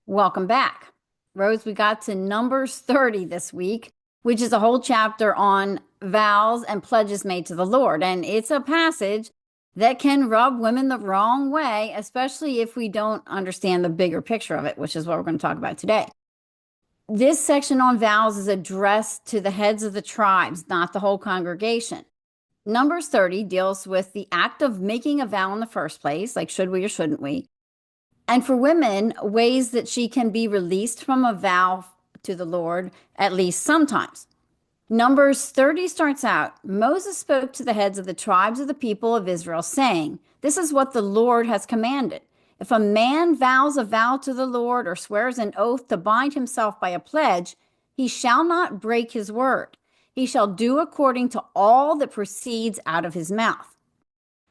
Welcome back. Rose, we got to Numbers 30 this week, which is a whole chapter on vows and pledges made to the Lord. And it's a passage that can rub women the wrong way, especially if we don't understand the bigger picture of it, which is what we're going to talk about today. This section on vows is addressed to the heads of the tribes, not the whole congregation. Numbers 30 deals with the act of making a vow in the first place, like should we or shouldn't we? And for women, ways that she can be released from a vow to the Lord, at least sometimes. Numbers 30 starts out Moses spoke to the heads of the tribes of the people of Israel, saying, "This is what the Lord has commanded. If a man vows a vow to the Lord or swears an oath to bind himself by a pledge, he shall not break his word. He shall do according to all that proceeds out of his mouth."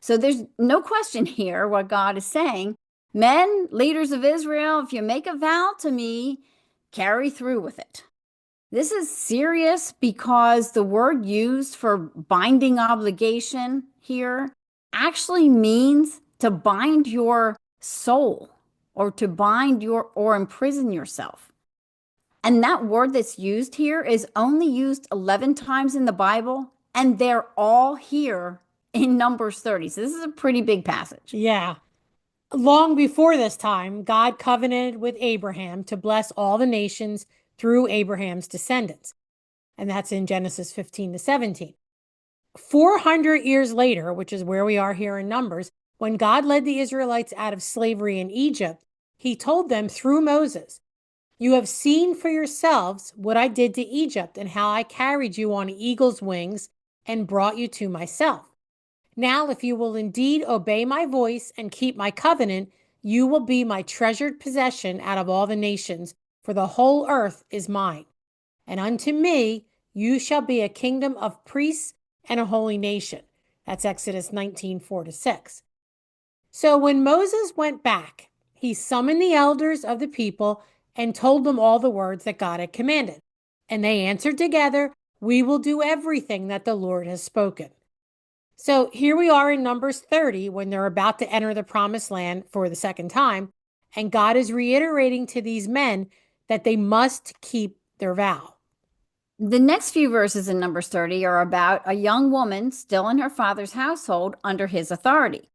So there's no question here what God is saying. Men, leaders of Israel, if you make a vow to me, carry through with it. This is serious because the word used for binding obligation here actually means to bind your soul or to bind or imprison yourself. And that word that's used here is only used 11 times in the Bible, and they're all here in Numbers 30. So this is a pretty big passage. Yeah. Long before this time, God covenanted with Abraham to bless all the nations through Abraham's descendants. And that's in Genesis 15 to 17. 400 years later, which is where we are here in Numbers, when God led the Israelites out of slavery in Egypt, he told them through Moses, "You have seen for yourselves what I did to Egypt and how I carried you on eagle's wings and brought you to myself. Now, if you will indeed obey my voice and keep my covenant, you will be my treasured possession out of all the nations, for the whole earth is mine. And unto me you shall be a kingdom of priests and a holy nation." That's Exodus 19, 4 to 6. So when Moses went back, he summoned the elders of the people and told them all the words that God had commanded. And they answered together, "We will do everything that the Lord has spoken." So here we are in Numbers 30 when they're about to enter the promised land for the second time. And God is reiterating to these men that they must keep their vow. The next few verses in Numbers 30 are about a young woman still in her father's household under his authority.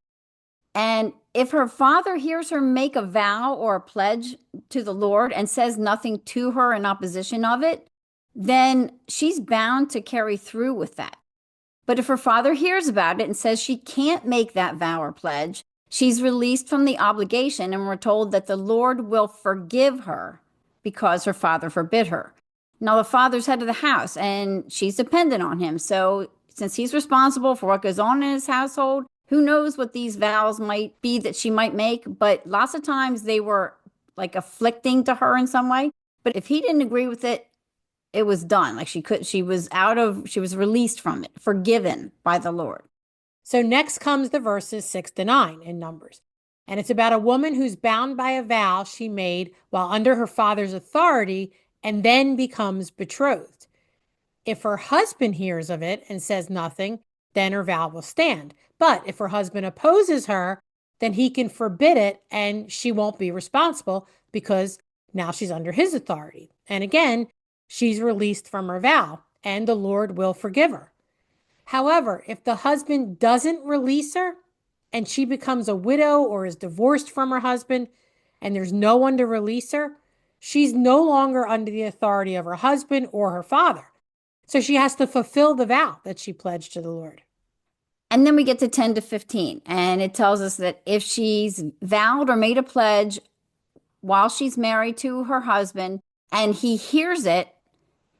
And if her father hears her make a vow or a pledge to the Lord and says nothing to her in opposition of it, then she's bound to carry through with that. But if her father hears about it and says she can't make that vow or pledge, she's released from the obligation, and we're told that the Lord will forgive her because her father forbid her. Now, the father's head of the house, and she's dependent on him. So, since he's responsible for what goes on in his household, who knows what these vows might be that she might make? But lots of times they were like afflicting to her in some way. But if he didn't agree with it, it was done. Like she was released from it, forgiven by the Lord. So next comes the verses 6 to 9 in Numbers. And it's about a woman who's bound by a vow she made while under her father's authority and then becomes betrothed. If her husband hears of it and says nothing, then her vow will stand. But if her husband opposes her, then he can forbid it and she won't be responsible because now she's under his authority. And again, she's released from her vow and the Lord will forgive her. However, if the husband doesn't release her and she becomes a widow or is divorced from her husband and there's no one to release her, she's no longer under the authority of her husband or her father. So she has to fulfill the vow that she pledged to the Lord. And then we get to 10 to 15, and it tells us that if she's vowed or made a pledge while she's married to her husband and he hears it,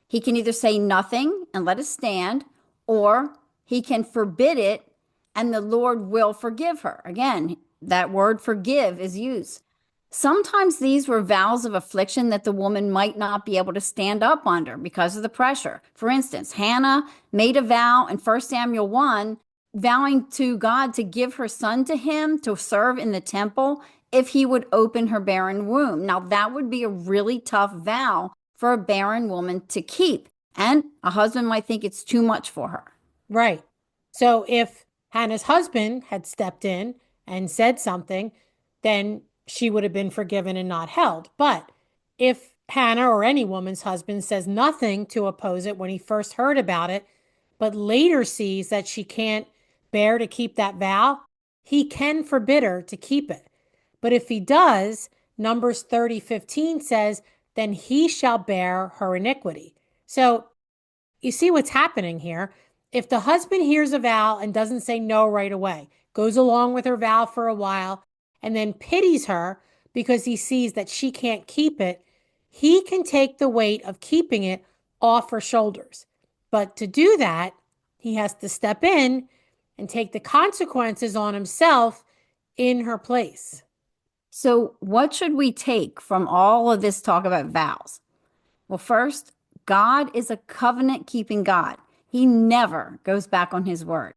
he can either say nothing and let it stand, or he can forbid it and the Lord will forgive her. Again, that word forgive is used. Sometimes these were vows of affliction that the woman might not be able to stand up under because of the pressure. For instance, Hannah made a vow in 1 Samuel 1, vowing to God to give her son to him to serve in the temple if he would open her barren womb. Now, that would be a really tough vow for a barren woman to keep. And a husband might think it's too much for her. Right. So if Hannah's husband had stepped in and said something, then she would have been forgiven and not held. But If Hannah or any woman's husband says nothing to oppose it when he first heard about it, but later sees that she can't bear to keep that vow, he can forbid her to keep it. But if he does, Numbers 30:15 says, then he shall bear her iniquity. So you see what's happening here. If the husband hears a vow and doesn't say no right away, goes along with her vow for a while, and then pities her because he sees that she can't keep it, he can take the weight of keeping it off her shoulders. But to do that, he has to step in and take the consequences on himself in her place. So, what should we take from all of this talk about vows? Well, first, God is a covenant keeping God. He never goes back on his word.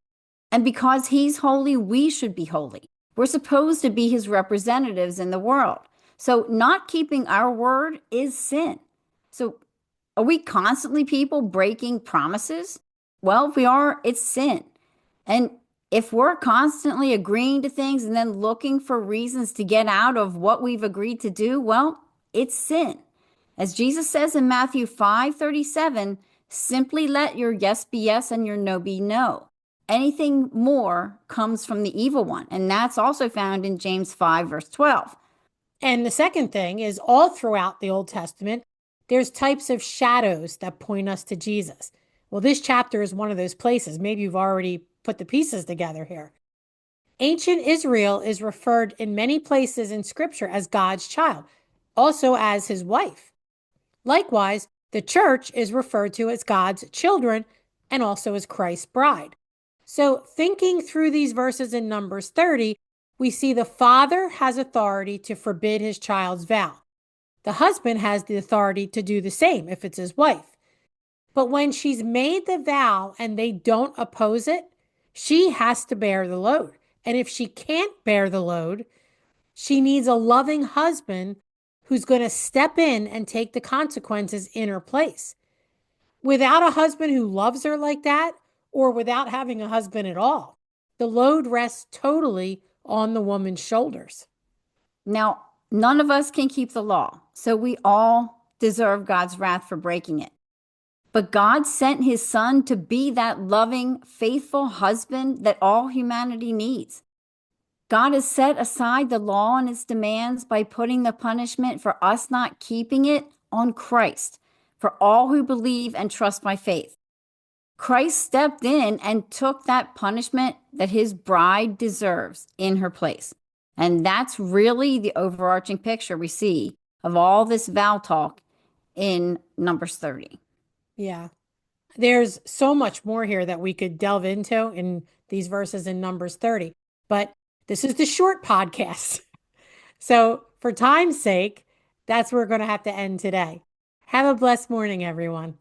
And because he's holy, we should be holy. We're supposed to be his representatives in the world. So, not keeping our word is sin. So, are we constantly people breaking promises? Well, if we are, it's sin. And if we're constantly agreeing to things and then looking for reasons to get out of what we've agreed to do, well, it's sin. As Jesus says in Matthew 5:37, simply let your yes be yes and your no be no. Anything more comes from the evil one. And that's also found in James 5, verse 12. And the second thing is all throughout the Old Testament, there's types of shadows that point us to Jesus. Well, this chapter is one of those places. Maybe you've already put the pieces together here. Ancient Israel is referred in many places in Scripture as God's child, also as his wife. Likewise, the church is referred to as God's children and also as Christ's bride. So, thinking through these verses in Numbers 30, we see the father has authority to forbid his child's vow. The husband has the authority to do the same if it's his wife. But when she's made the vow and they don't oppose it, she has to bear the load. And if she can't bear the load, she needs a loving husband who's going to step in and take the consequences in her place. Without a husband who loves her like that, or without having a husband at all, the load rests totally on the woman's shoulders. Now, none of us can keep the law, so we all deserve God's wrath for breaking it. But God sent his son to be that loving, faithful husband that all humanity needs. God has set aside the law and its demands by putting the punishment for us not keeping it on Christ, for all who believe and trust by faith. Christ stepped in and took that punishment that his bride deserves in her place. And that's really the overarching picture we see of all this vow talk in Numbers 30. Yeah. There's so much more here that we could delve into in these verses in Numbers 30, but this is the short podcast. So, for time's sake, that's where we're going to have to end today. Have a blessed morning, everyone.